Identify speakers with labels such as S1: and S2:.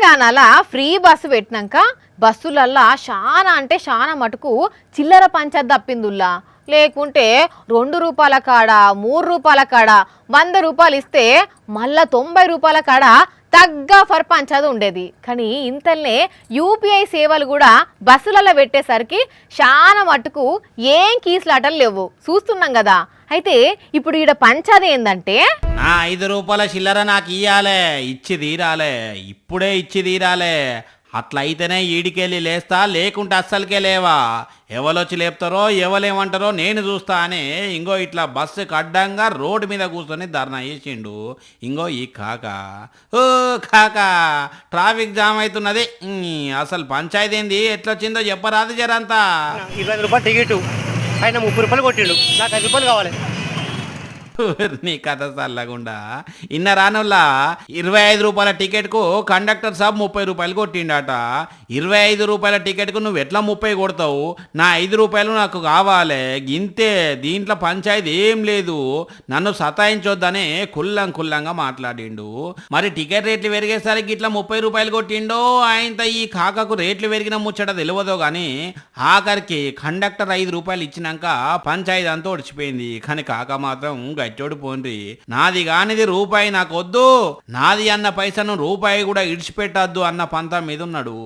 S1: తెలంగాణలో free bus పెట్టినాక బస్సులల్లా చాలా అంటే చాలా మటుకు చిల్లర పంచది తప్పిందుల్లా. లేకుంటే 2 రూపాయల కాడ 3 రూపాయల కాడ 100 రూపాయలు ఇస్తే మళ్ళా 90 రూపాయల కాడ తగ్గ ఫర్ పంచది ఉండేది. కానీ ఇంతల్నే యూపీఐ సేవలు కూడా బస్సులలో పెట్టేసరికి చాలా మటుకు ఏం కీసులాటలు లేవు చూస్తున్నాం కదా. అయితే ఇప్పుడు ఈడ పంచది ఏందంటే
S2: నా 5 రూపాయల చిల్లర నాకు ఇయ్యాలే, ఇచ్చి తీరాలే, ఇప్పుడే ఇచ్చి తీరాలే. అట్లయితేనే ఈడికెళ్ళి లేస్తా, లేకుంటే అస్సలకే లేవా. ఎవరొచ్చి లేపుతారో ఎవరేమంటారో నేను చూస్తా అని ఇంకో ఇట్లా బస్సుకు అడ్డంగా రోడ్డు మీద కూర్చొని ధర్నా చేసిండు. ఇంకో ఈ కాక, ఓ కాక ట్రాఫిక్ జామ్ అవుతున్నది. అసలు పంచాయతీ ఏంది, ఎట్లొచ్చిందో చెప్పరాదు జరంతా.
S3: 25 రూపాయలు టికెట్, ఆయన 30 రూపాయలు కొట్టిండు, నాకు 5 రూపాయలు కావాలి.
S2: నీ కథ చల్లగుండా ఇన్న రానుల్లా 25 రూపాయల టికెట్కు కండక్టర్ సాబ్ 30 రూపాయలు కొట్టిండట. 25 రూపాయల టికెట్కు నువ్వు ఎట్లా 30 కొడతావు? నా 5 రూపాయలు నాకు కావాలి, గింతే. దీంట్లో పంచాయతీ ఏం లేదు. నన్ను సతాయించొద్దనే కుల్లంగా మాట్లాడిండు. మరి టికెట్ రేట్లు పెరిగేసరికి ఇట్లా 30 రూపాయలు కొట్టిండో ఆయనతో ఈ కాకకు రేట్లు పెరిగిన ముచ్చట తెలియదో కానీ ఆఖరికి కండక్టర్ 5 రూపాయలు ఇచ్చినాక పంచాయతీ అంతా ఒడిచిపోయింది. కానీ కాక మాత్రం గట్టోడు పోండి, నాది కానిది రూపాయి నాకు వద్దు, నాది అన్న పైసను రూపాయి కూడా ఇడిచిపెట్టద్దు అన్న పంతం మీద ఉన్నాడు.